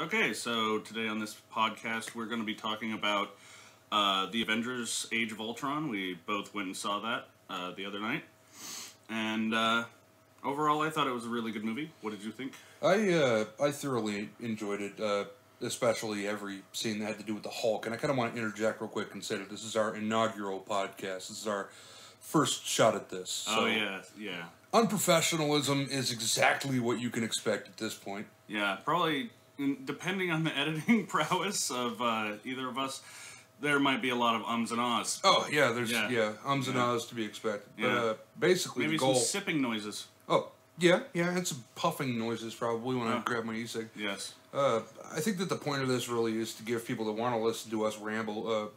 Okay, so today on this podcast, we're going to be talking about the Avengers: Age of Ultron. We both went and saw that the other night, and overall, I thought it was a really good movie. What did you think? I thoroughly enjoyed it, especially every scene that had to do with the Hulk. And I kind of want to interject real quick and say that this is our inaugural podcast. This is our first shot at this. So Oh yeah. unprofessionalism is exactly what you can expect at this point. Yeah, probably depending on the editing prowess of either of us, there might be a lot of ums and ahs. Oh yeah, there's Yeah. ums and ahs to be expected. Yeah. But basically Maybe the goal. some sipping noises. Oh yeah, and some puffing noises probably when I grab my e-cig. Yes. I think that the point of this really is to give people that want to listen to us ramble,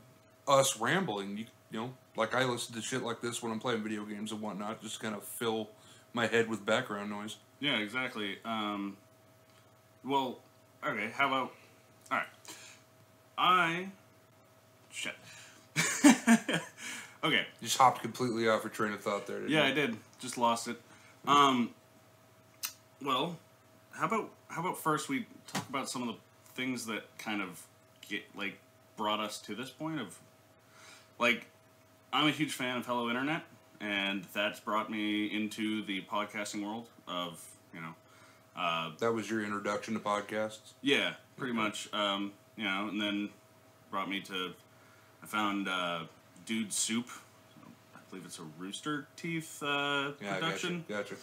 rambling. You know, like I listen to shit like this when I'm playing video games and whatnot, just kind of fill my head with background noise. Yeah, exactly. Well, okay, how about... Alright. Shit. Okay. You just hopped completely off your train of thought there, didn't you? Yeah, I did. Just lost it. Well, how about first we talk about some of the things that kind of brought us to this point of, like, I'm a huge fan of Hello Internet, and that's brought me into the podcasting world of, That was your introduction to podcasts? yeah, pretty much, and then brought me to, I found Dude Soup. I believe it's a Rooster Teeth production. Gotcha.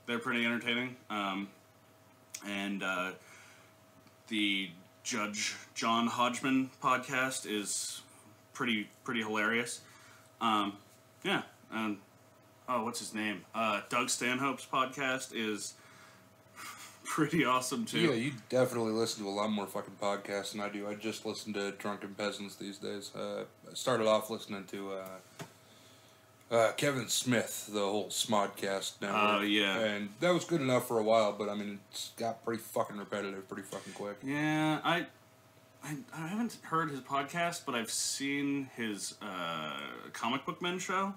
They're pretty entertaining. And the Judge John Hodgman podcast is pretty hilarious. Yeah. What's his name? Doug Stanhope's podcast is pretty awesome too. Yeah, you definitely listen to a lot more fucking podcasts than I do. I just listen to Drunken Peasants these days. I started off listening to Kevin Smith, the whole Smodcast network. Oh, yeah. And that was good enough for a while, but I mean, it's got pretty fucking repetitive pretty fucking quick. Yeah, I haven't heard his podcast, but I've seen his Comic Book Men show.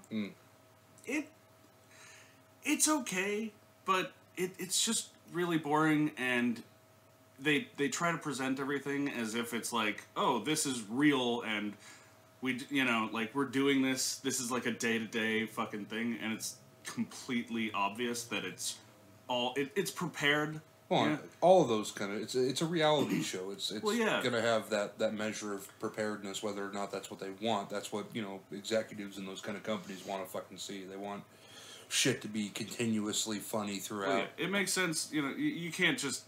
It's okay, but it's just really boring, and they try to present everything as if it's like, oh, this is real, and we're doing this is like a day-to-day fucking thing, and it's completely obvious that it's prepared. Well, yeah. all of those kind of it's a reality show. It's Well, yeah. gonna have that measure of preparedness, whether or not that's what they want. That's what executives in those kind of companies want to fucking see. They want shit to be continuously funny throughout. Well, yeah, it makes sense. You can't just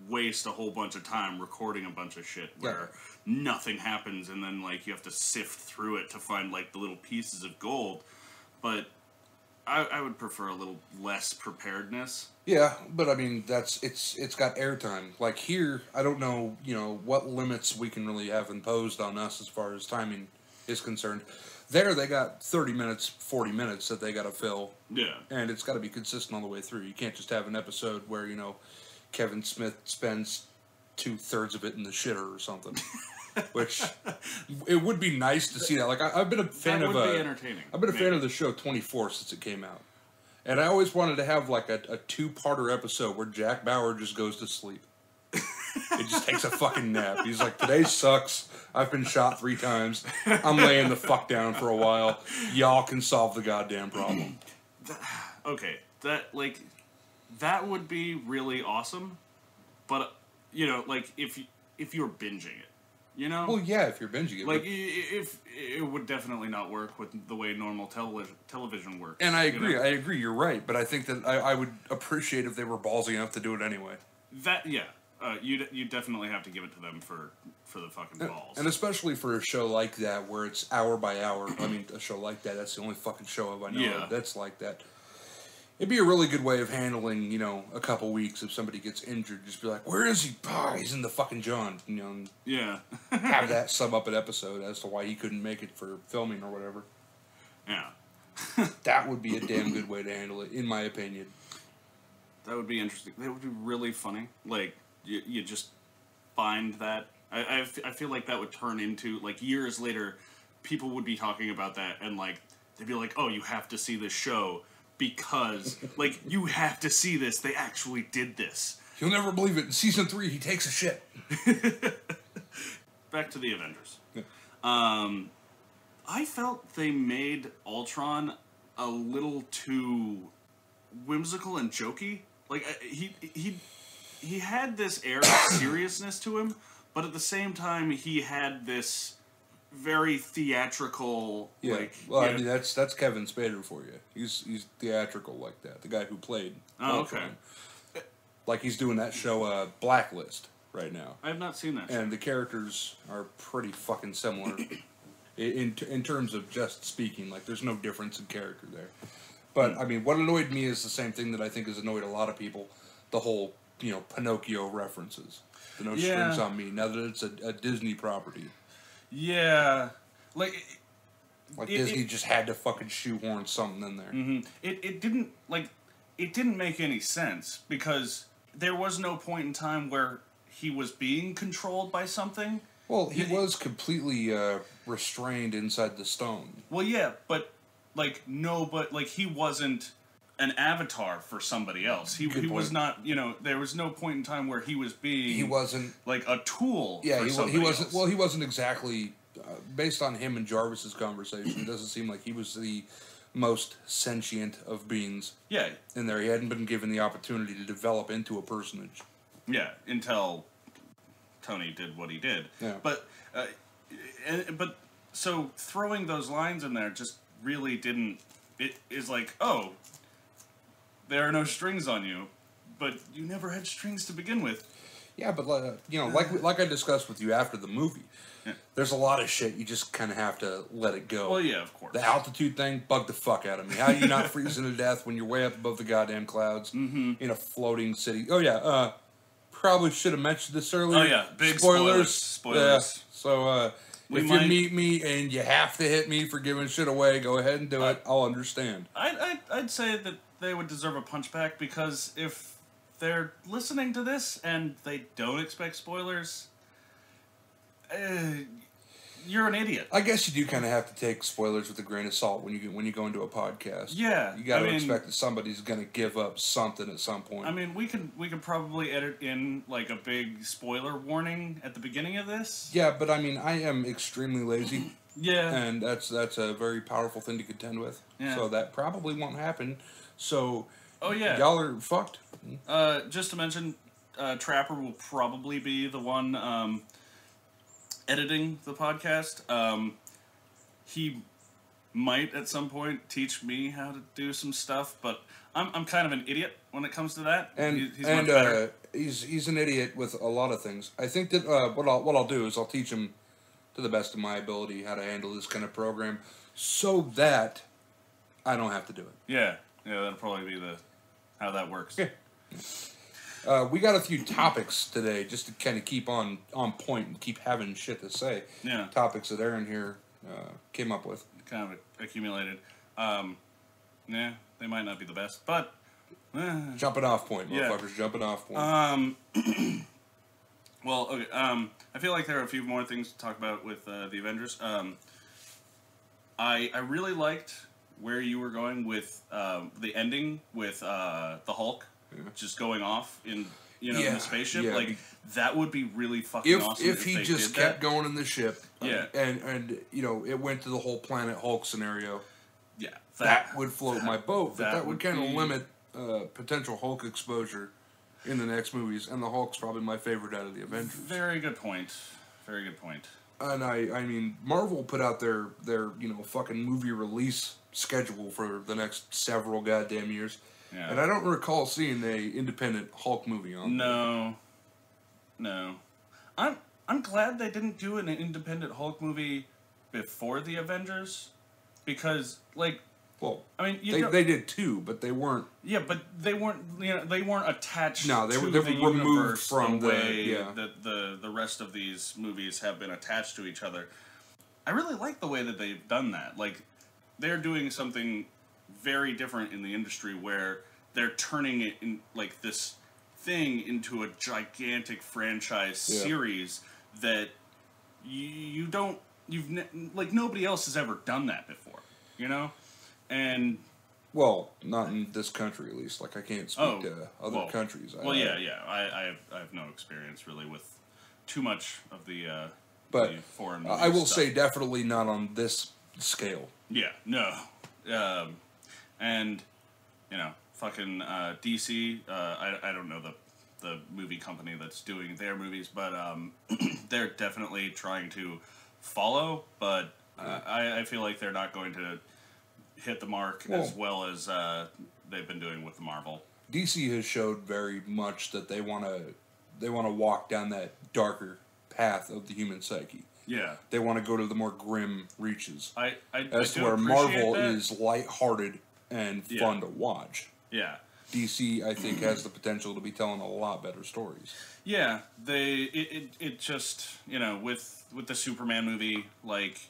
waste a whole bunch of time recording a bunch of shit where nothing happens, and then you have to sift through it to find the little pieces of gold. But I would prefer a little less preparedness. Yeah, but I mean it's got airtime. Like here, I don't know what limits we can really have imposed on us as far as timing is concerned. There, they got 30 minutes, 40 minutes that they got to fill. Yeah. And it's got to be consistent all the way through. You can't just have an episode where, Kevin Smith spends 2/3 of it in the shitter or something. Which, it would be nice to see that. Like, I've been a fan of... That would be entertaining. I've been a fan of the show 24 since it came out. And I always wanted to have, a two-parter episode where Jack Bauer just goes to sleep. It just takes a fucking nap. He's like, today sucks. I've been shot 3 times. I'm laying the fuck down for a while. Y'all can solve the goddamn problem. That would be really awesome. But, if you were binging it, Well, yeah, if you're binging it. If it would definitely not work with the way normal television works. And I agree, you're right. But I think that I would appreciate if they were ballsy enough to do it anyway. You definitely have to give it to them for the fucking balls. And especially for a show like that, where it's hour by hour. I mean, a show like that's the only fucking show I know of that's like that. It'd be a really good way of handling, a couple weeks if somebody gets injured. Just be like, where is he? Oh, he's in the fucking John. And yeah. have that sum up an episode as to why he couldn't make it for filming or whatever. Yeah. That would be a damn good way to handle it, in my opinion. That would be interesting. That would be really funny. You just find that. I feel like that would turn into, years later, people would be talking about that, and, they'd be like, oh, you have to see this show, because, you have to see this. They actually did this. You'll never believe it. In season 3, he takes a shit. Back to the Avengers. Yeah. I felt they made Ultron a little too whimsical and jokey. Like he had this air of seriousness to him, but at the same time he had this very theatrical. Yeah. Like, well, I mean that's Kevin Spader for you. He's theatrical like that. The guy who played Ultron. Okay. Like he's doing that show Blacklist right now. I have not seen that show. And the characters are pretty fucking similar in terms of just speaking. Like there's no difference in character there. But I mean, what annoyed me is the same thing that I think has annoyed a lot of people: the whole Pinocchio references. The no strings on me. Now that it's a Disney property. Yeah, Disney just had to fucking shoehorn something in there. Mm-hmm. It didn't make any sense because there was no point in time where he was being controlled by something. Well, he was completely restrained inside the stone. Well, yeah, but he wasn't an avatar for somebody else. He was not. There was no point in time where he was being. He wasn't like a tool. Yeah, for he wasn't. Else. Well, he wasn't exactly. Based on him and Jarvis's conversation, it doesn't seem like he was the most sentient of beings. Yeah. In there, he hadn't been given the opportunity to develop into a personage. Yeah, until Tony did what he did. Yeah. But so throwing those lines in there just really didn't. It is like, oh, there are no strings on you, but you never had strings to begin with. Yeah, but like I discussed with you after the movie, there's a lot of shit you just kind of have to let it go. Well, yeah, of course. The altitude thing bugged the fuck out of me. How are you not freezing to death when you're way up above the goddamn clouds in a floating city? Oh yeah, probably should have mentioned this earlier. Oh yeah, big spoilers. Yeah. So if you meet me and you have to hit me for giving shit away, go ahead and do it. I'll understand. I'd say that they would deserve a punchback because if they're listening to this and they don't expect spoilers, you're an idiot. I guess you do kind of have to take spoilers with a grain of salt when you go into a podcast. Yeah, you got to expect that somebody's going to give up something at some point. I mean, we could probably edit in like a big spoiler warning at the beginning of this. Yeah, but I mean, I am extremely lazy. Yeah, and that's a very powerful thing to contend with. Yeah. So that probably won't happen. So, oh yeah, y'all are fucked. Just to mention, Trapper will probably be the one editing the podcast. He might at some point teach me how to do some stuff, but I'm kind of an idiot when it comes to that. And he's much better. He's an idiot with a lot of things. I think that what I'll do is I'll teach him to the best of my ability how to handle this kind of program, so that I don't have to do it. Yeah, that'll probably be how that works. Yeah. We got a few topics today just to kind of keep on point and keep having shit to say. Yeah. Topics that Aaron here came up with. Kind of accumulated. Yeah, they might not be the best, but... Jumping off point, motherfuckers. Yeah. Jumping off point. Well, okay. I feel like there are a few more things to talk about with the Avengers. I really liked where you were going with the ending with the Hulk just going off in in the spaceship. Yeah. Like that would be really fucking awesome if he just kept going in the ship. Yeah. And it went to the whole Planet Hulk scenario. Yeah. That would float my boat. But that would kind of be... limit potential Hulk exposure in the next movies, and the Hulk's probably my favorite out of the Avengers. Very good point. Very good point. And I mean, Marvel put out their fucking movie release schedule for the next several goddamn years, and I don't recall seeing a independent Hulk movie on. No. I'm glad they didn't do an independent Hulk movie before the Avengers, because Well, I mean, they did too, but they weren't. Yeah, but they weren't. They weren't attached. No, they were the removed from the way that the rest of these movies have been attached to each other. I really like the way that they've done that. Like, they're doing something very different in the industry where they're turning it in this thing into a gigantic franchise series that nobody else has ever done that before. And Well, not in this country, at least. Like, I can't speak to other countries. Well, yeah. I have no experience, really, with too much of the foreign movies. I will say definitely not on this scale. Yeah, no. And, you know, fucking DC, I don't know the movie company that's doing their movies, but they're definitely trying to follow, but I feel like they're not going to hit the mark as well as they've been doing with the Marvel. DC has showed very much that they want to walk down that darker path of the human psyche. Yeah, they want to go to the more grim reaches. As to where Marvel is lighthearted and fun to watch. Yeah, DC I think has the potential to be telling a lot better stories. Yeah, it just, you know, with the Superman movie, like,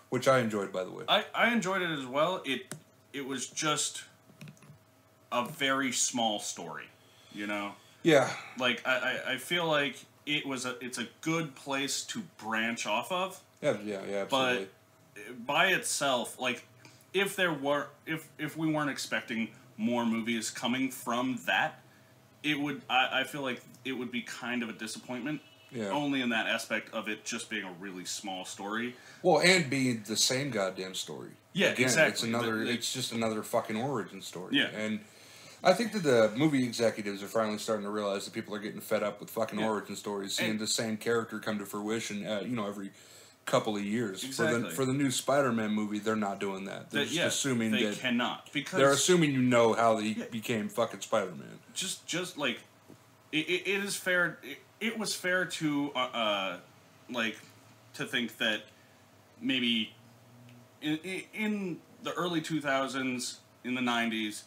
which I enjoyed, by the way. I enjoyed it as well. It was just a very small story, you know? Yeah. Like, I feel like it's a good place to branch off of. Yeah, absolutely. But by itself, like, if we weren't expecting more movies coming from that, I feel like it would be kind of a disappointment. Yeah. Only in that aspect of it just being a really small story. Well, and being the same goddamn story. Yeah, again, exactly. It's just another fucking origin story. Yeah. And I think that the movie executives are finally starting to realize that people are getting fed up with fucking origin stories, seeing the same character come to fruition, every couple of years. Exactly. For the new Spider-Man movie, they're not doing that. They're just assuming they that cannot, because they're assuming you know how he became fucking Spider-Man. Just like it is fair. It was fair to to think that maybe in the early 2000s, in the 90s,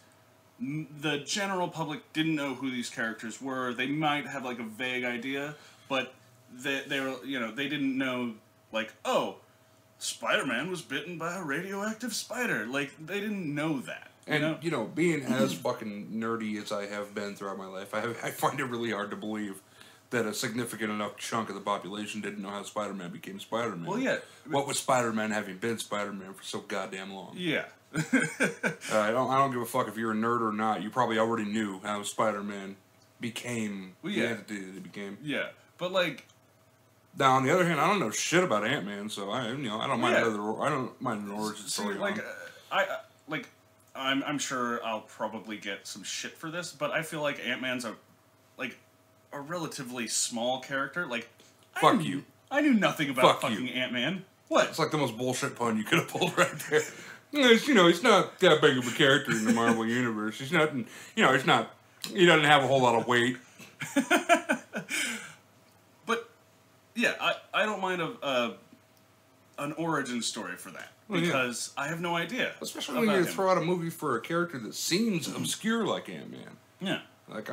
the general public didn't know who these characters were. They might have like a vague idea, but they were, they didn't know, like, oh, Spider-Man was bitten by a radioactive spider. Like, they didn't know that. And, being as fucking nerdy as I have been throughout my life, I find it really hard to believe that a significant enough chunk of the population didn't know how Spider-Man became Spider-Man. Well, yeah. What was Spider-Man having been Spider-Man for so goddamn long? Yeah. I don't give a fuck if you're a nerd or not. You probably already knew how Spider-Man became the entity that it became. Yeah, but like. Now, on the other hand, I don't know shit about Ant-Man, so I don't mind I don't mind an origin story. I'm sure I'll probably get some shit for this, but I feel like Ant-Man's a relatively small character. Like, fuck you. I knew nothing about fucking Ant-Man. What? It's like the most bullshit pun you could have pulled right there. He's not that big of a character in the Marvel universe. He's not, he's not. He doesn't have a whole lot of weight. But yeah, I don't mind an origin story for that, because I have no idea. Especially when you throw out a movie for a character that seems obscure like Ant-Man. Yeah. Like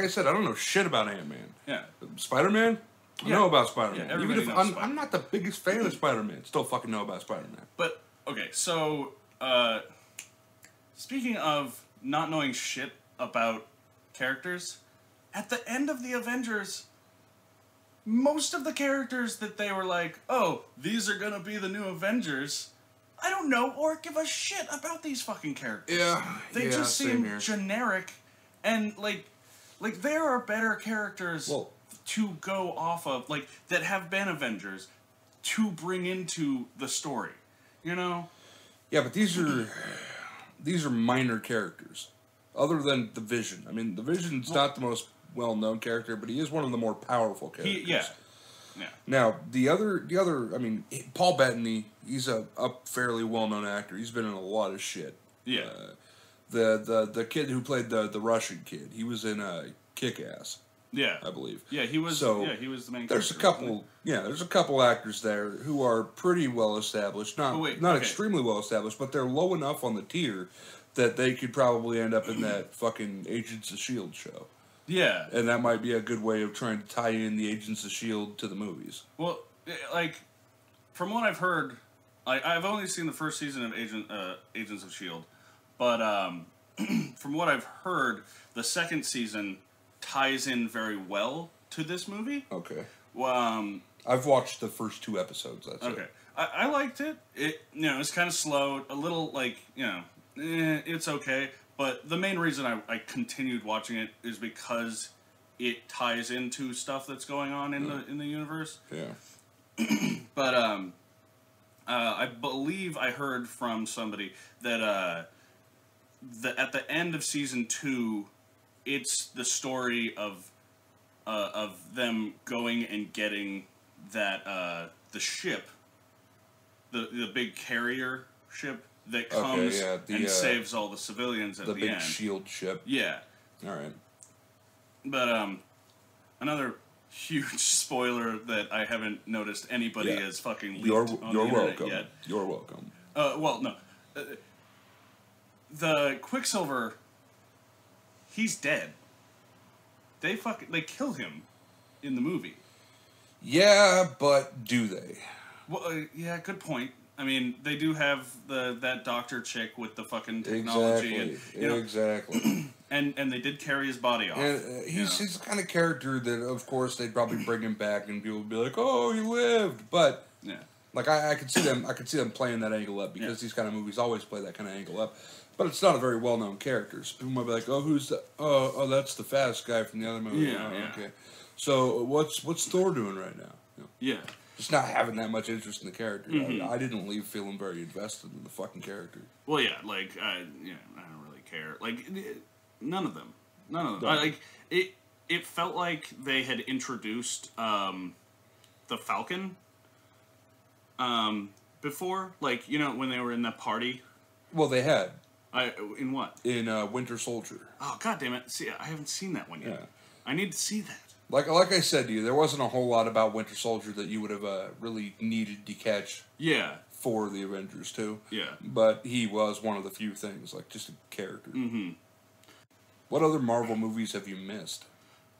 I said, I don't know shit about Ant-Man. Yeah. Spider-Man? I know about Spider-Man. Yeah, even if I'm not the biggest fan of Spider-Man, still fucking know about Spider-Man. But, okay, so, speaking of not knowing shit about characters, at the end of the Avengers, most of the characters that they were like, oh, these are gonna be the new Avengers, I don't know or give a shit about these fucking characters. Yeah. They just seem generic, and, like, there are better characters to go off of, like, that have been Avengers to bring into the story, Yeah, but these are minor characters, other than the Vision. I mean, the Vision's not the most well-known character, but he is one of the more powerful characters. Yeah. Now, the other, I mean, Paul Bettany, he's a fairly well-known actor. He's been in a lot of shit. Yeah. The kid who played the Russian kid, he was in Kick-Ass. Yeah, I believe. Yeah, he was. So he was the main. There's a couple actors there who are pretty well established. Not extremely well established, but they're low enough on the tier that they could probably end up in that fucking Agents of S.H.I.E.L.D. show. Yeah, and that might be a good way of trying to tie in the Agents of S.H.I.E.L.D. to the movies. Well, like, from what I've heard, I've only seen the first season of Agents of S.H.I.E.L.D., but from what I've heard, the second season ties in very well to this movie. Okay. Well, I've watched the first 2 episodes. That's okay. I liked it. It's kind of slow, a little, like, it's okay. But the main reason I continued watching it is because it ties into stuff that's going on in the universe. Yeah. But I believe I heard from somebody that at the end of season 2, it's the story of them going and getting that the ship, the big carrier ship that comes and saves all the civilians at the end. The big shield ship. Yeah. All right. But another huge spoiler that I haven't noticed anybody has fucking leaked on the internet yet. You're welcome. Well, no. The Quicksilver, he's dead. They kill him in the movie. Yeah, but do they? Well, yeah, good point. I mean, they do have that doctor chick with the fucking technology. Exactly. And they did carry his body off. And he's the kind of character that, of course, they'd probably bring him back, and people would be like, "Oh, he lived." But like I could see them playing that angle up because these kind of movies always play that kind of angle up. But it's not a very well known character. So people might be like, "Oh, who's that? Oh, that's the fast guy from the other movie." Yeah. Okay. So what's Thor doing right now? Yeah. Just not having that much interest in the character. I didn't leave feeling very invested in the fucking character. Well, yeah, like I don't really care. Like none of them. It felt like they had introduced the Falcon before, like when they were in that party. Well, they had. In what? In Winter Soldier. Oh, God damn it! See, I haven't seen that one yet. Yeah. I need to see that. Like I said to you, there wasn't a whole lot about Winter Soldier that you would have really needed to catch. Yeah. For the Avengers too. Yeah. But he was one of the few things, like just a character. Mm-hmm. What other Marvel movies have you missed?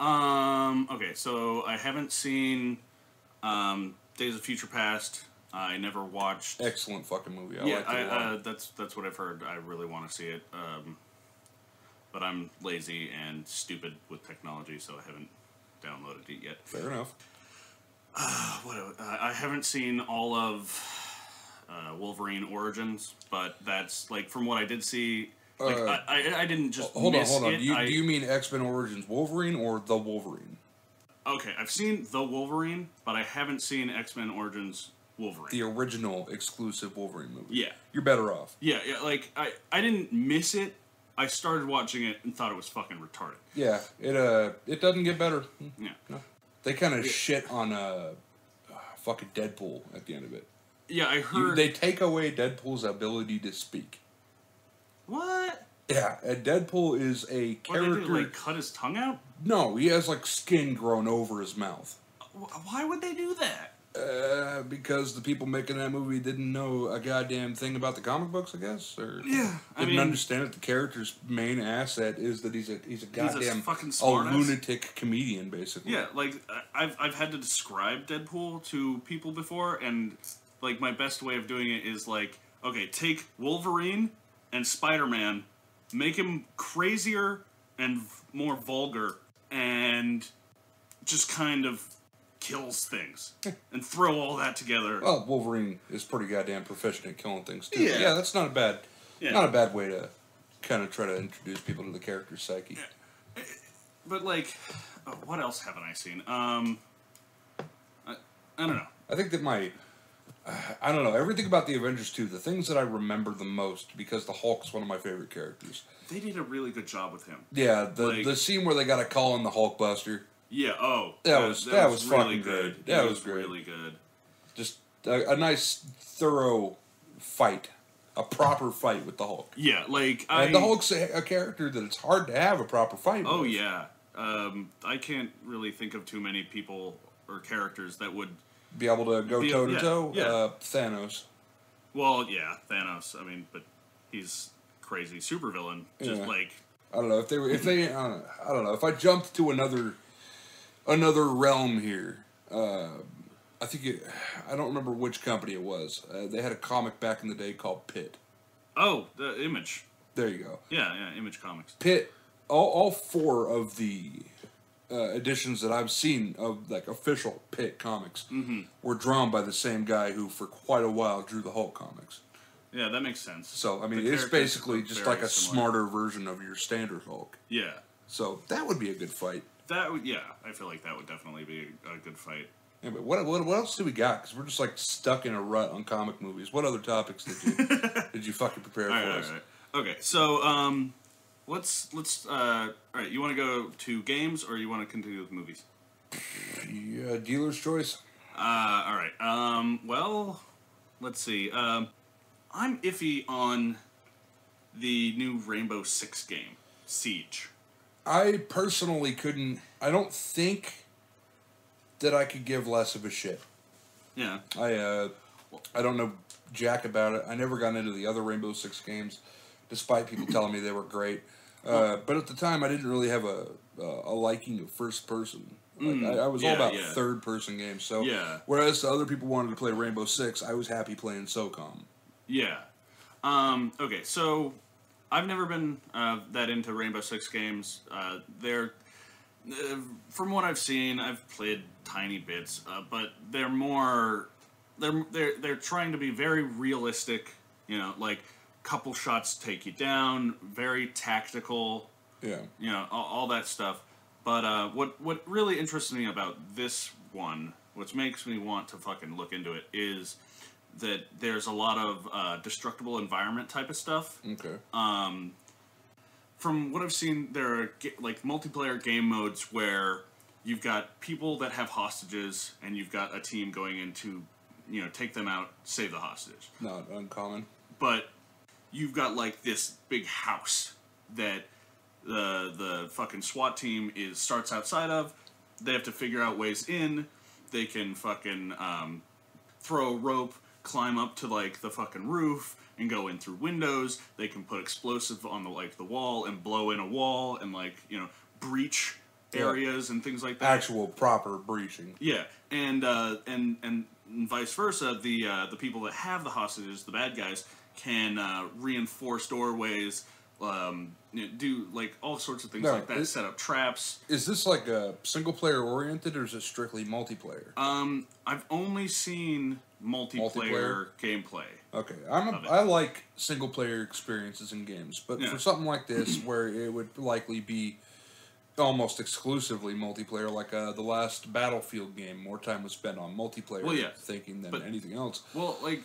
Okay, so I haven't seen Days of Future Past. I never watched. Excellent fucking movie. I liked it a lot. That's what I've heard. I really want to see it. But I'm lazy and stupid with technology, so I haven't downloaded it yet. Fair enough. I haven't seen all of Wolverine Origins, but that's like from what I did see. Like I didn't just hold on. it. Do you mean X-Men Origins Wolverine or the Wolverine? Okay, I've seen the Wolverine, but I haven't seen X-Men Origins Wolverine. The original exclusive Wolverine movie. Yeah, you're better off. Yeah. Like I didn't miss it. I started watching it and thought it was fucking retarded. Yeah, it doesn't get better. Yeah, no. They kind of shit on fucking Deadpool at the end of it. Yeah, I heard they take away Deadpool's ability to speak. What? Yeah, and Deadpool is a character. What, they like cut his tongue out? No, he has like skin grown over his mouth. Why would they do that? Because the people making that movie didn't know a goddamn thing about the comic books, I guess, or I didn't understand that the character's main asset is that he's a goddamn fucking lunatic comedian, basically. Yeah, like I've had to describe Deadpool to people before, and like my best way of doing it is like, okay, take Wolverine and Spider-Man, make him crazier and more vulgar, and just kind of kills things and throw all that together. Well, Wolverine is pretty goddamn proficient at killing things too. Yeah, that's not a bad way to kind of try to introduce people to the character's psyche. Yeah. But like, what else haven't I seen? I don't know. I think that I don't know, everything about the Avengers 2, the things that I remember the most, because the Hulk's one of my favorite characters. They did a really good job with him. Yeah, the scene where they got to call in the Hulkbuster. Yeah. That was really fucking good. That was great. Really good. Just a nice, thorough fight, a proper fight with the Hulk. Yeah, like and the Hulk's a character that it's hard to have a proper fight. Oh with. yeah, I can't really think of too many people or characters that would be able to go toe to toe. Yeah. Thanos. Well, yeah, Thanos. I mean, but he's crazy supervillain. Just like I don't know if they I don't know if I jumped to another realm here. I think I don't remember which company it was. They had a comic back in the day called Pit. Oh, the Image. There you go. Yeah, Image Comics. Pit. All four of the editions that I've seen of like official Pit comics were drawn by the same guy who for quite a while drew the Hulk comics. Yeah, that makes sense. So, I mean, The it's characters basically are just very like a similar. smarter version of your standard Hulk. Yeah. So, that would be a good fight. That would, yeah, I feel like that would definitely be a good fight. Yeah, but what else do we got? Because we're just like stuck in a rut on comic movies. What other topics did you fucking prepare for us? All right. Okay, so let's all right. You want to go to games or you want to continue with movies? Yeah, dealer's choice. All right. Well, let's see. I'm iffy on the new Rainbow Six game, Siege. I personally couldn't. I don't think that I could give less of a shit. Yeah. I don't know jack about it. I never got into the other Rainbow Six games, despite people telling me they were great. But at the time, I didn't really have a liking of first person. Like, I was all about third person games. So whereas the other people wanted to play Rainbow Six, I was happy playing SOCOM. Yeah. Okay, so I've never been that into Rainbow Six games. They're from what I've seen, I've played tiny bits, but they're more they're trying to be very realistic. You know, like couple shots take you down, very tactical. Yeah. You know, all that stuff. But what really interests me about this one, which makes me want to fucking look into it, is that there's a lot of destructible environment type of stuff. Okay. From what I've seen, there are like multiplayer game modes where you've got people that have hostages, and you've got a team going in to, you know, take them out, save the hostage. Not uncommon. But you've got like this big house that the fucking SWAT team starts outside of. They have to figure out ways in. They can fucking throw a rope, climb up to like the fucking roof, and go in through windows. They can put explosive on the wall and blow in a wall and like, you know, breach areas and things like that. Actual proper breaching. Yeah, and vice versa. The people that have the hostages, the bad guys, can reinforce doorways. Do like all sorts of things like that. Set up traps. Is this like a single player oriented, or is it strictly multiplayer? I've only seen multiplayer gameplay. Okay, I like single player experiences in games, but for something like this, where it would likely be almost exclusively multiplayer, like the last Battlefield game, more time was spent on multiplayer thinking than anything else. Well, like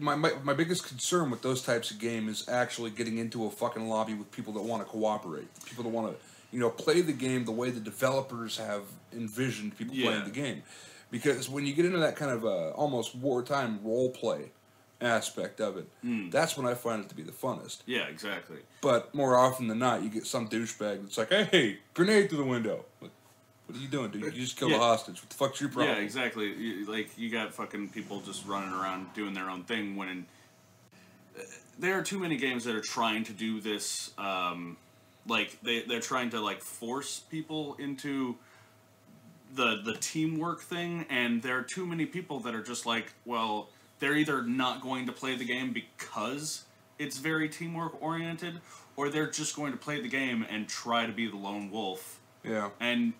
my biggest concern with those types of game is actually getting into a fucking lobby with people that want to cooperate, people that want to, play the game the way the developers have envisioned people playing the game. Because when you get into that kind of almost wartime role play aspect of it, that's when I find it to be the funnest. Yeah, exactly. But more often than not, you get some douchebag that's like, hey, grenade through the window. Like, what are you doing, dude? You just killed a hostage. What the fuck's your problem? Yeah, exactly. You got fucking people just running around doing their own thing when there are too many games that are trying to do this, like, they're trying to, like, force people into the teamwork thing, and there are too many people that are just like, well, they're either not going to play the game because it's very teamwork oriented, or they're just going to play the game and try to be the lone wolf. Yeah. And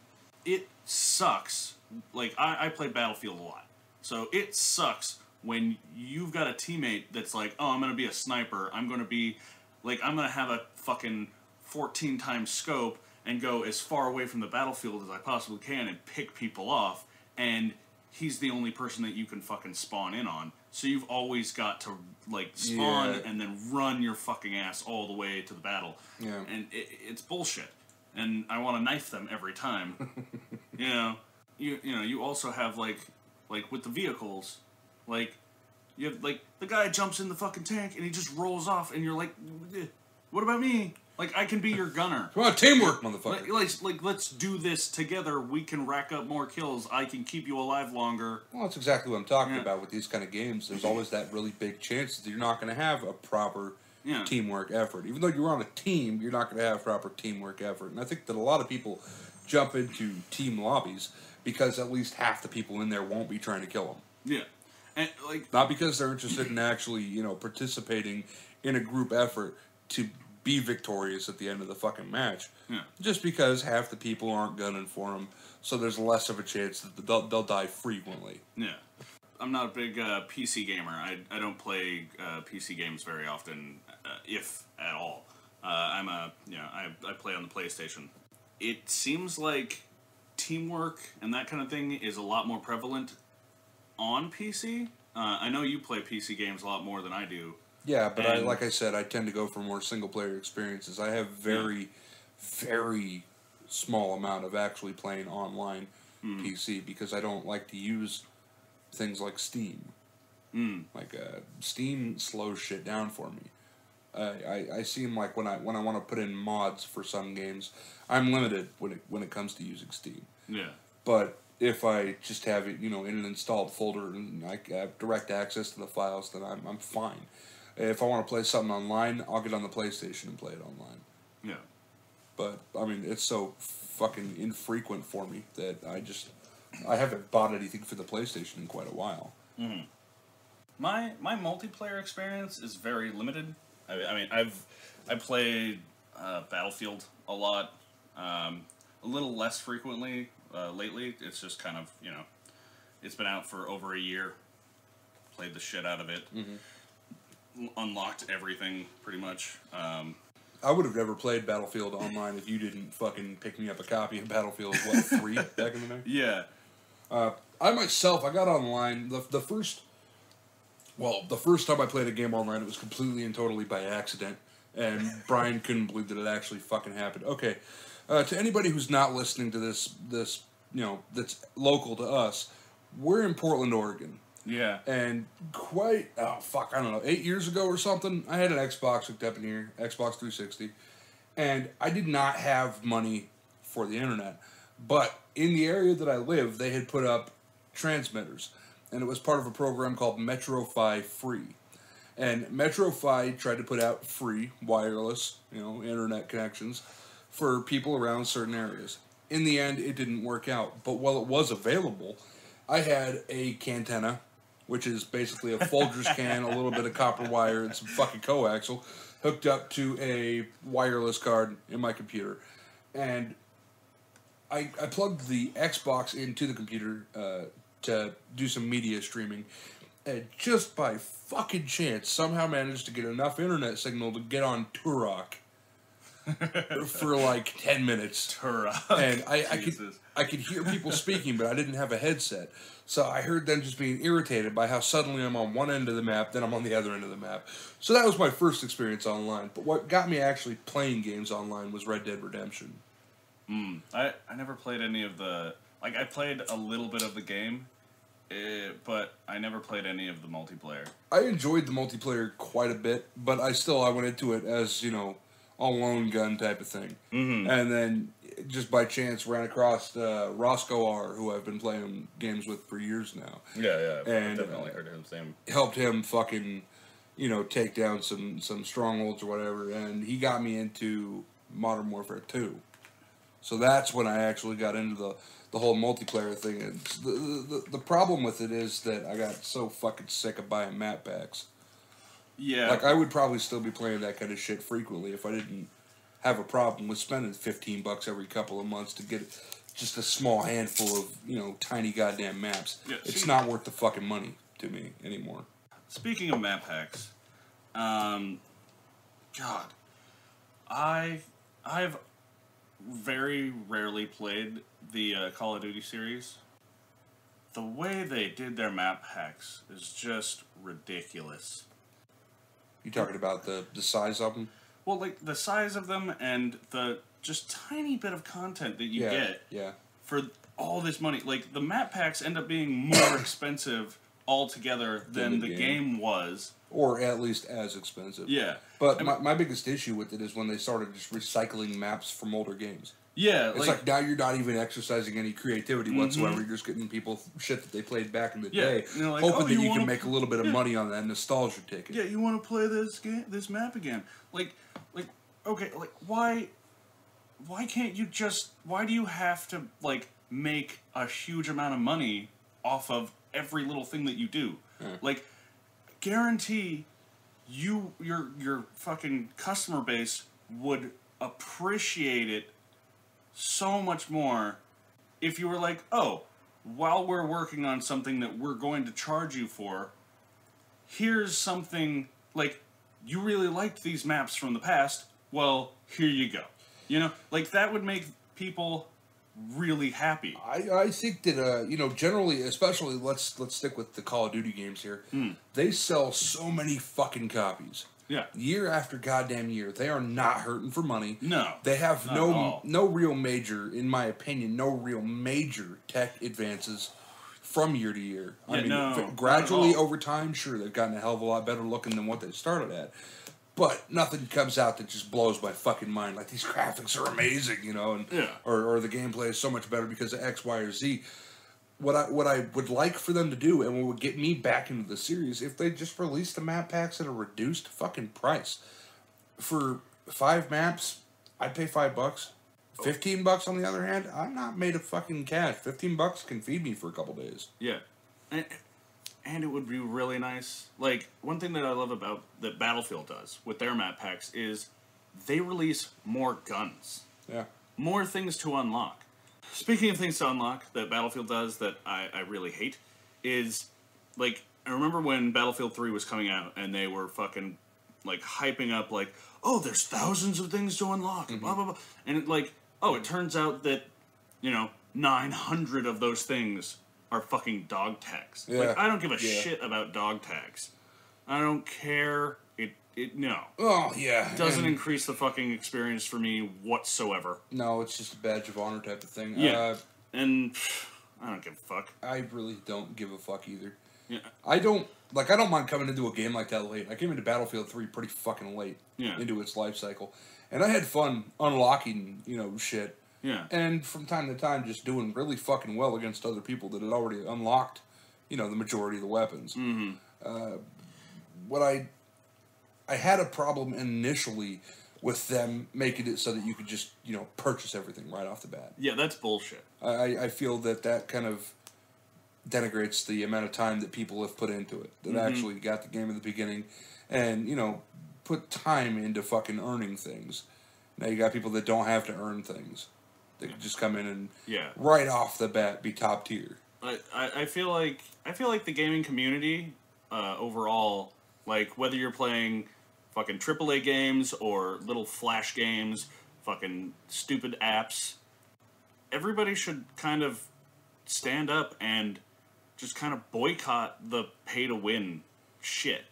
it sucks. Like, I play Battlefield a lot. So it sucks when you've got a teammate that's like, oh, I'm going to be a sniper. I'm going to have a fucking 14 times scope and go as far away from the battlefield as I possibly can and pick people off. And he's the only person that you can fucking spawn in on. So you've always got to, like, spawn and then run your fucking ass all the way to the battle. Yeah. And it's bullshit. And I want to knife them every time. You also have, like with the vehicles, like, you have, like, the guy jumps in the fucking tank and he just rolls off and you're like, what about me? Like, I can be your gunner. Come on, teamwork, motherfucker. Like, let's do this together. We can rack up more kills. I can keep you alive longer. Well, that's exactly what I'm talking about with these kind of games. There's always that really big chance that you're not going to have a proper teamwork effort. Even though you're on a team, you're not going to have proper teamwork effort. And I think that a lot of people jump into team lobbies because at least half the people in there won't be trying to kill them. Yeah. And, like, not because they're interested in actually, participating in a group effort to be victorious at the end of the fucking match. Yeah. Just because half the people aren't gunning for them, so there's less of a chance that they'll die frequently. Yeah. not a big PC gamer. I don't play PC games very often, if at all. I play on the PlayStation. It seems like teamwork and that kind of thing is a lot more prevalent on PC. I know you play PC games a lot more than I do. Yeah, but like I said, I tend to go for more single-player experiences. I have very small amount of actually playing online PC because I don't like to use things like Steam. Like Steam slows shit down for me. I seem like when I want to put in mods for some games, I'm limited when it comes to using Steam. Yeah. But if I just have it, in an installed folder and I have direct access to the files, then I'm fine. If I want to play something online, I'll get on the PlayStation and play it online. Yeah. But I mean, it's so fucking infrequent for me that I haven't bought anything for the PlayStation in quite a while. Mm-hmm. My multiplayer experience is very limited. I mean, I played Battlefield a lot, a little less frequently lately. It's just kind of, it's been out for over a year. Played the shit out of it. Unlocked everything, pretty much. I would have never played Battlefield online if you didn't fucking pick me up a copy of Battlefield, 3 back in the day? Yeah. I myself, I got online, the first time I played a game online, it was completely and totally by accident, and Brian couldn't believe that it actually fucking happened. Okay, to anybody who's not listening to this, that's local to us, we're in Portland, Oregon. Yeah. And I don't know, 8 years ago or something, I had an Xbox hooked up in here, Xbox 360, and I did not have money for the internet. But in the area that I live, they had put up transmitters, and it was part of a program called MetroFi Free. And MetroFi tried to put out free, wireless, internet connections for people around certain areas. In the end, it didn't work out. But while it was available, I had a cantenna, which is basically a Folgers can, a little bit of copper wire, and some fucking coaxial, hooked up to a wireless card in my computer. And I plugged the Xbox into the computer to do some media streaming, and just by fucking chance, somehow managed to get enough internet signal to get on Turok for like 10 minutes. Turok. And I could hear people speaking, but I didn't have a headset. So I heard them just being irritated by how suddenly I'm on one end of the map, then I'm on the other end of the map. So that was my first experience online. But what got me actually playing games online was Red Dead Redemption. I never played any of the... Like, I played a little bit of the game, but I never played any of the multiplayer. I enjoyed the multiplayer quite a bit, but I went into it as, a lone gun type of thing. And then, just by chance, ran across Roscoe R., who I've been playing games with for years now. Yeah, and I've definitely heard his name. Helped him fucking, take down some strongholds or whatever, and he got me into Modern Warfare 2. So that's when I actually got into the whole multiplayer thing. And the problem with it is that I got so fucking sick of buying map packs. Yeah. Like, I would probably still be playing that kind of shit frequently if I didn't have a problem with spending $15 every couple of months to get just a small handful of, tiny goddamn maps. Yeah, it's not worth the fucking money to me anymore. Speaking of map packs, God, I've very rarely played the Call of Duty series. The way they did their map packs is just ridiculous. You talking about the size of them? Well, like, the size of them and the just tiny bit of content that you get for all this money. Like, the map packs end up being more expensive altogether than the game was. Or at least as expensive. Yeah. But my biggest issue with it is when they started just recycling maps from older games. Yeah. It's like now you're not even exercising any creativity whatsoever. You're just getting people shit that they played back in the day, like, hoping that you can make a little bit of money on that nostalgia ticket. Yeah, you want to play this map again. Okay, why can't you just... Why do you have to, make a huge amount of money off of every little thing that you do? Yeah. Guarantee your fucking customer base would appreciate it so much more if you were like, oh, while we're working on something that we're going to charge you for, here's something, like, you really liked these maps from the past, well, here you go. You know, like, that would make people really happy. I think that generally, especially let's stick with the Call of Duty games here. They sell so many fucking copies. Yeah. Year after goddamn year, they are not hurting for money. No. They have not at all. no real major, in my opinion, no real major tech advances from year to year. Yeah, I mean, no, gradually not at all. over time, sure, they've gotten a hell of a lot better looking than what they started at. But nothing comes out that just blows my fucking mind. Like, these graphics are amazing, you know, and Yeah. or the gameplay is so much better because of X, Y, or Z. What I would like for them to do, and what would get me back into the series, if they just released the map packs at a reduced fucking price. For 5 maps, I'd pay $5. $15 on the other hand, I'm not made of fucking cash. $15 can feed me for a couple days. Yeah. And it would be really nice. Like, one thing that I love about that Battlefield does with their map packs is they release more guns. Yeah. More things to unlock. Speaking of things to unlock that Battlefield does that I really hate is, like, I remember when Battlefield 3 was coming out and they were fucking, like, hyping up, like, oh, there's thousands of things to unlock, blah, blah, blah. And, it turns out that, 900 of those things are fucking dog tags. Yeah. Like, I don't give a shit about dog tags. I don't care. No. Oh, yeah. It doesn't increase the fucking experience for me whatsoever. No, it's just a badge of honor type of thing. Yeah. And I don't give a fuck. I really don't give a fuck either. Yeah. I don't mind coming into a game like that late. I came into Battlefield 3 pretty fucking late into its life cycle. And I had fun unlocking, shit. Yeah. And from time to time just doing really fucking well against other people that had already unlocked, the majority of the weapons. Mm-hmm. What I had a problem initially with them making it so that you could just, purchase everything right off the bat. Yeah, that's bullshit. I feel that kind of denigrates the amount of time that people have put into it. That actually got the game in the beginning and, put time into fucking earning things. Now you got people that don't have to earn things. They can just come in and right off the bat be top tier. I feel like the gaming community overall, like, whether you're playing fucking AAA games or little flash games, fucking stupid apps, everybody should kind of stand up and just kind of boycott the pay-to-win shit.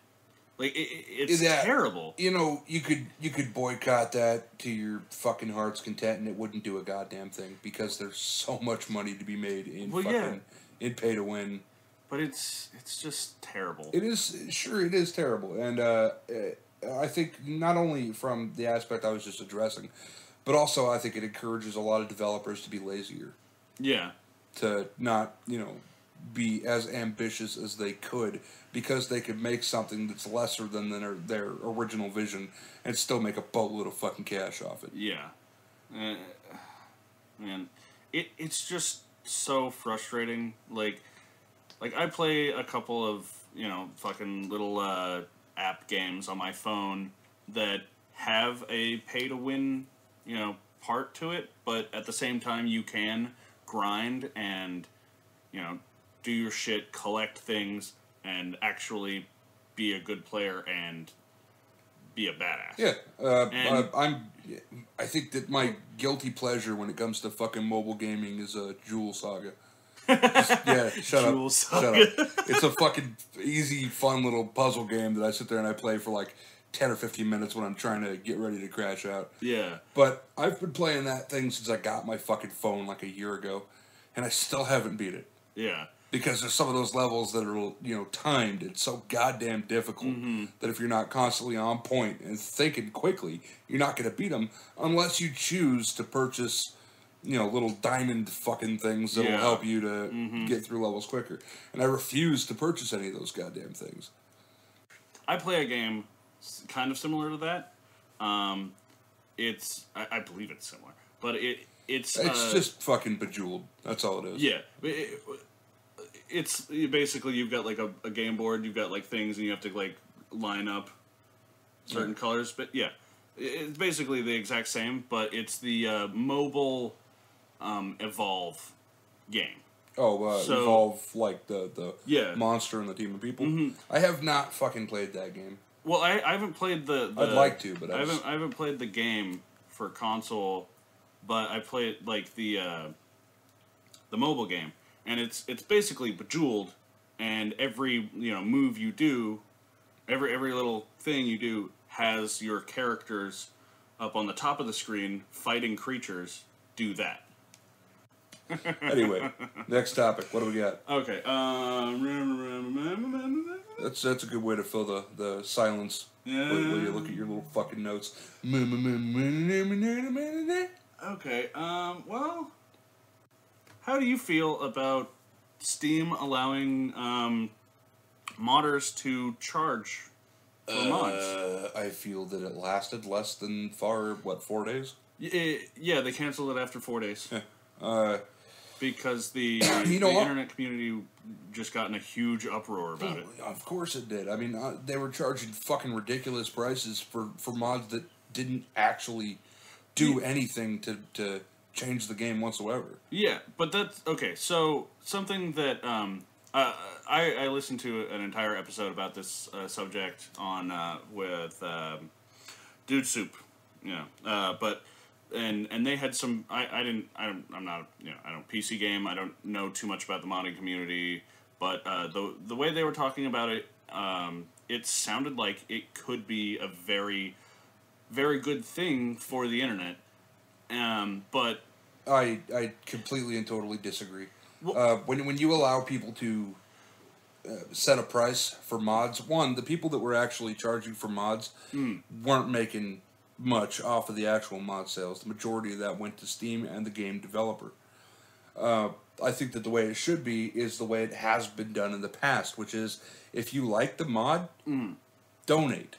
Like, it's terrible. You could boycott that to your fucking heart's content and it wouldn't do a goddamn thing because there's so much money to be made in in pay-to-win. But it's just terrible. It is terrible. And I think not only from the aspect I was just addressing, but also I think it encourages a lot of developers to be lazier. Yeah. To not, be as ambitious as they could because they could make something that's lesser than their original vision and still make a boatload of fucking cash off it. Yeah. Man, it's just so frustrating. Like I play a couple of, fucking little app games on my phone that have a pay-to-win, part to it, but at the same time you can grind and, do your shit, collect things, and actually be a good player and be a badass. Yeah, I think that my guilty pleasure when it comes to fucking mobile gaming is Jewel Saga. Shut up. It's a fucking easy, fun little puzzle game that I sit there and I play for like 10 or 15 minutes when I'm trying to get ready to crash out. Yeah. But I've been playing that thing since I got my fucking phone like a year ago, and I still haven't beat it. Yeah. Because there's some of those levels that are, timed. It's so goddamn difficult that if you're not constantly on point and thinking quickly, you're not going to beat them unless you choose to purchase, little diamond fucking things that'll help you to get through levels quicker. And I refuse to purchase any of those goddamn things. I play a game kind of similar to that. I believe it's similar, but it's just fucking Bejeweled. That's all it is. Yeah. It's basically you've got like a game board, you've got like things, and you have to like line up certain colors. But yeah, it's basically the exact same, but it's the mobile Evolve game. So- Evolve, like the Yeah. monster and the team of people. Mhm. I have not fucking played that game. Well, I haven't played the I'd like to, but I haven't played the game for console, but I played like the mobile game, and it's basically Bejeweled, and every move you do, every little thing you do has your characters up on the top of the screen fighting creatures. Do that. Anyway, next topic. What do we got? Okay. That's a good way to fill the silence where you look at your little fucking notes. Okay. Well, how do you feel about Steam allowing modders to charge for mods? I feel that it lasted less than 4 days? Yeah, they canceled it after 4 days. Because the You know what? internet community just got in a huge uproar about it. Of course it did. I mean, they were charging fucking ridiculous prices for mods that didn't actually do anything to change the game whatsoever. Yeah, but that's okay. So something that I listened to an entire episode about this subject on with Dude Soup, but and they had some. I'm not I don't PC game. I don't know too much about the modding community, but the way they were talking about it, it sounded like it could be a very very good thing for the internet. But I completely and totally disagree. Well, When you allow people to set a price for mods, one, the people that were actually charging for mods weren't making much off of the actual mod sales. The majority of that went to Steam and the game developer. I think that the way it should be is the way it has been done in the past, which is if you like the mod, donate.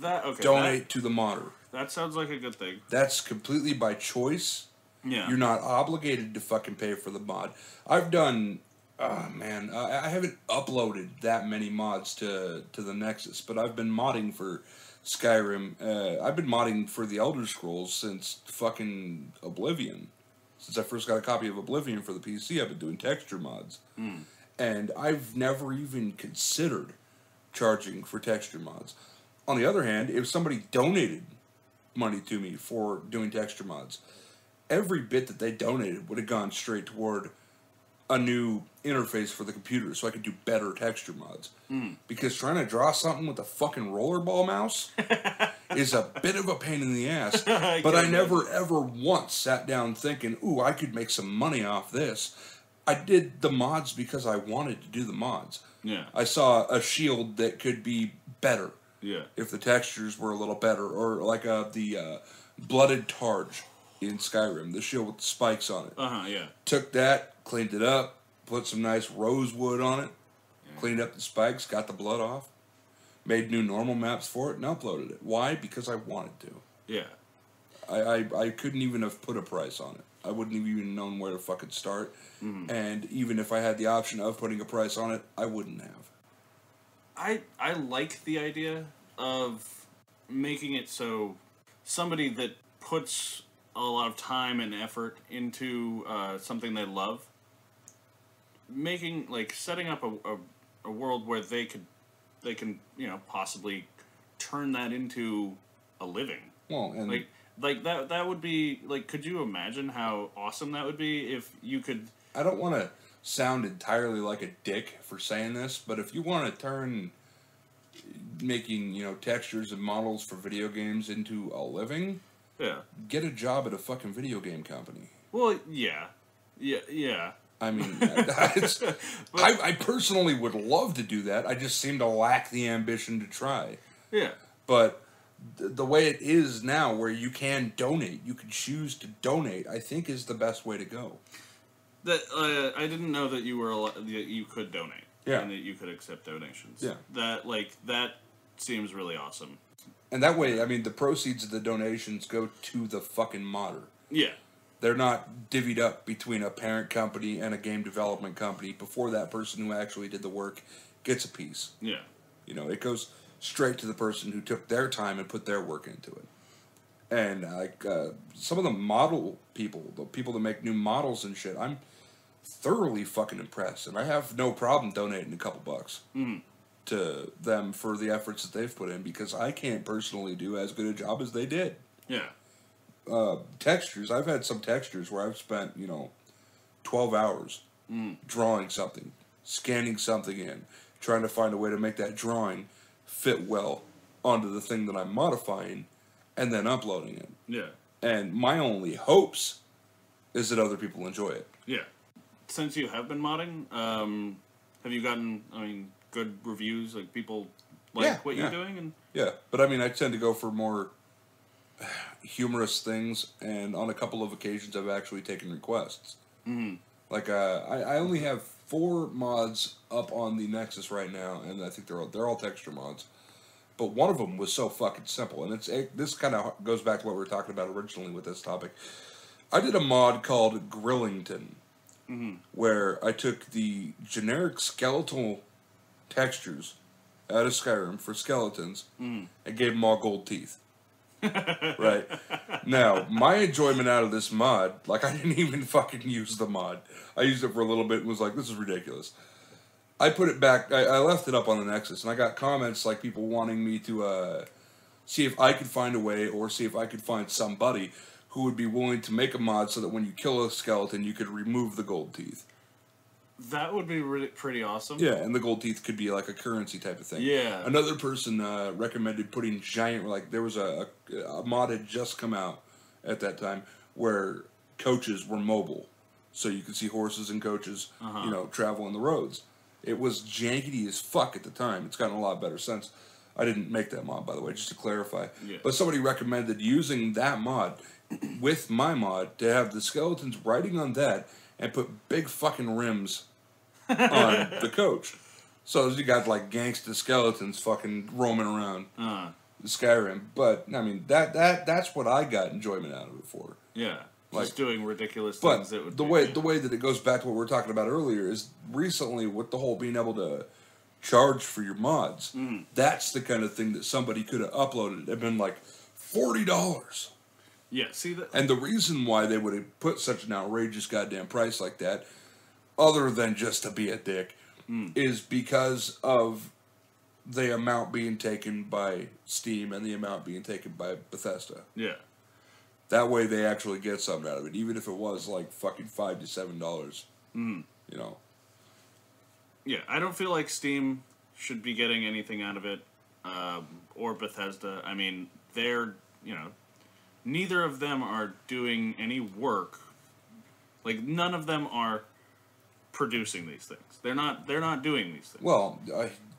Donate to the modder. That sounds like a good thing. That's completely by choice. Yeah. You're not obligated to fucking pay for the mod. I've done, I haven't uploaded that many mods to the Nexus, but I've been modding for Skyrim. I've been modding for the Elder Scrolls since fucking Oblivion. Since I first got a copy of Oblivion for the PC, I've been doing texture mods. And I've never even considered charging for texture mods. On the other hand, if somebody donated money to me for doing texture mods, every bit that they donated would have gone straight toward a new interface for the computer so I could do better texture mods. Because trying to draw something with a fucking rollerball mouse is a bit of a pain in the ass. But I never ever once sat down thinking, ooh, I could make some money off this. I did the mods because I wanted to do the mods. Yeah. I saw a shield that could be better. Yeah. If the textures were a little better. Or like the Blooded Targe in Skyrim, the shield with the spikes on it. Yeah. Took that, cleaned it up, put some nice rosewood on it, cleaned up the spikes, got the blood off, made new normal maps for it, and uploaded it. Why? Because I wanted to. Yeah. I couldn't even have put a price on it. I wouldn't have even known where to fucking start. And even if I had the option of putting a price on it, I wouldn't have. I like the idea of making it so somebody that puts a lot of time and effort into something they love, setting up a world where they can possibly turn that into a living. Well, and like that would be like, could you imagine how awesome that would be if you could? I don't want to sound entirely like a dick for saying this, but if you want to turn making textures and models for video games into a living, get a job at a fucking video game company. Well, yeah. I mean, I personally would love to do that. I just seem to lack the ambition to try. Yeah. But the way it is now, where you can donate, you can choose to donate, I think is the best way to go. That I didn't know that you could donate. Yeah. And that you could accept donations. Yeah. That seems really awesome. And that way, I mean, the proceeds of the donations go to the fucking modder. Yeah. They're not divvied up between a parent company and a game development company before that person who actually did the work gets a piece. Yeah. It goes straight to the person who took their time and put their work into it. And some of the model people, the people that make new models and shit, thoroughly fucking impressed, and I have no problem donating a couple bucks to them for the efforts that they've put in, because I can't personally do as good a job as they did. Yeah. Textures, I've had some textures where I've spent, 12 hours drawing something, scanning something in, trying to find a way to make that drawing fit well onto the thing that I'm modifying, and then uploading it. Yeah. And my only hopes is that other people enjoy it. Yeah. Since you have been modding, have you gotten, good reviews? Like, people like what you're doing? And yeah, but I mean, I tend to go for more humorous things, and on a couple of occasions I've actually taken requests. Mm-hmm. Like, I only have 4 mods up on the Nexus right now, and I think they're all texture mods. But one of them was so fucking simple, and this kind of goes back to what we were talking about originally with this topic. I did a mod called Grillington, where I took the generic skeletal textures out of Skyrim for skeletons and gave them all gold teeth. Right? Now, my enjoyment out of this mod, like, I didn't even fucking use the mod. I used it for a little bit and was like, this is ridiculous. I put it back, I left it up on the Nexus, and I got comments like people wanting me to see if I could find a way, or see if I could find somebody who would be willing to make a mod so that when you kill a skeleton, you could remove the gold teeth. that would be really pretty awesome. Yeah, and the gold teeth could be like a currency type of thing. Yeah. Another person recommended putting giant, like, there was a mod had just come out at that time where coaches were mobile. So you could see horses and coaches, travel on the roads. It was jankety as fuck at the time. It's gotten a lot better since. I didn't make that mod, by the way, just to clarify. Yeah. But somebody recommended using that mod with my mod to have the skeletons riding on that and put big fucking rims on the coach. So you got like gangsta skeletons fucking roaming around Skyrim. But I mean that's what I got enjoyment out of it for. Yeah. Like, just doing ridiculous but things that would the way that it goes back to what we were talking about earlier is recently with the whole being able to charge for your mods. That's the kind of thing that somebody could have uploaded and been like $40. Yeah, see that. And the reason why they would have put such an outrageous goddamn price like that, other than just to be a dick, is because of the amount being taken by Steam and the amount being taken by Bethesda. Yeah. That way they actually get something out of it, even if it was like fucking $5 to $7. Yeah, I don't feel like Steam should be getting anything out of it, or Bethesda. I mean, they're, neither of them are doing any work. Like, none of them are producing these things. They're not doing these things. Well,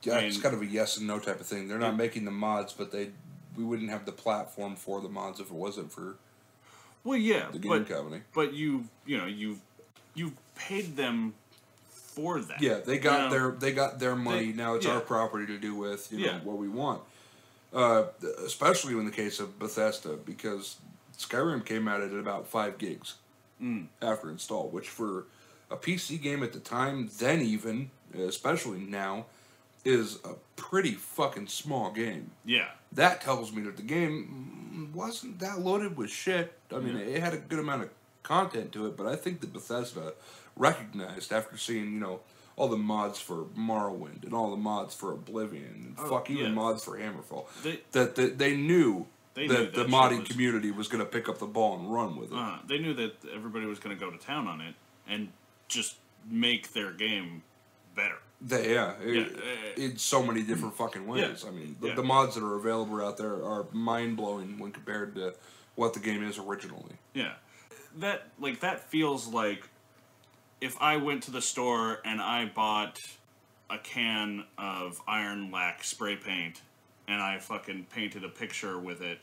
it's kind of a yes and no type of thing. They're not making the mods, but we wouldn't have the platform for the mods if it wasn't for the game company. But you've paid them for that. Yeah, they got their money. Now it's our property to do with what we want. Especially in the case of Bethesda, because Skyrim came out at about 5 gigs after install, which for a PC game at the time, then even, especially now, is a pretty fucking small game. Yeah. That tells me that the game wasn't that loaded with shit. I mean, it had a good amount of content to it, but I think that Bethesda recognized after seeing, all the mods for Morrowind and all the mods for Oblivion and even mods for Hammerfall, that they knew that the modding community was going to pick up the ball and run with it. They knew that everybody was going to go to town on it and just make their game better. In so many different fucking ways. I mean, the mods that are available out there are mind-blowing when compared to what the game is originally. Yeah. That feels like if I went to the store and I bought a can of Iron Lac spray paint and I fucking painted a picture with it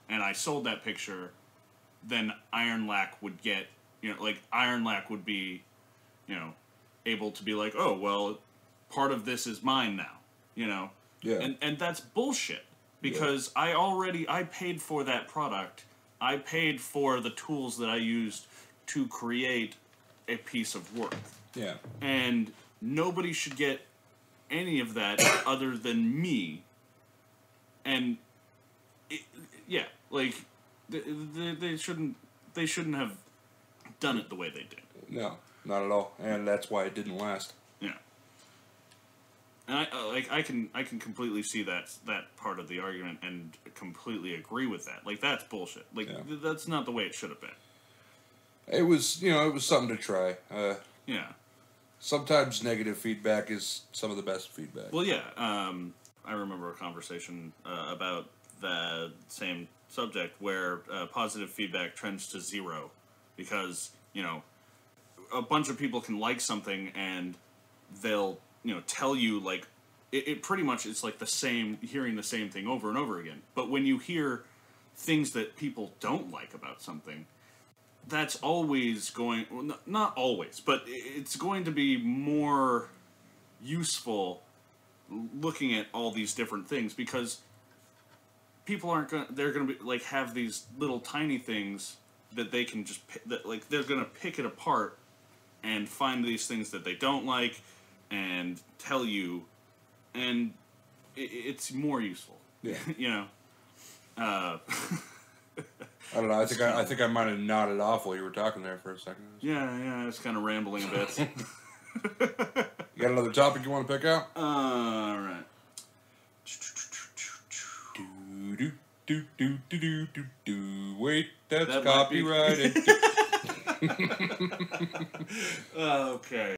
and I sold that picture, then Iron Lac would get, Iron Lac would be, able to be like, oh, well, part of this is mine now, Yeah. And that's bullshit because I paid for that product. I paid for the tools that I used to create a piece of work. Yeah. And nobody should get any of that other than me. And they shouldn't have done it the way they did. No. Not at all, and that's why it didn't last. Yeah. And I can completely see that part of the argument and completely agree with that. Like, that's bullshit. Like, that's not the way it should have been. It was, it was something to try. Yeah. Sometimes negative feedback is some of the best feedback. Well, yeah. I remember a conversation about the same subject where positive feedback trends to 0 because, a bunch of people can like something and they'll, tell you, like, it pretty much is like hearing the same thing over and over again. But when you hear things that people don't like about something, that's always going, well, not always, but it's going to be more useful looking at all these different things because people aren't going to, they're going to be like have these little tiny things that they can just they're going to pick it apart and find these things that they don't like and tell you, and it's more useful. Yeah. I don't know. I think I might have nodded off while you were talking there for a second. Yeah, I was kind of rambling a bit. You got another topic you want to pick out? All right. Wait, that's copyrighted. Okay.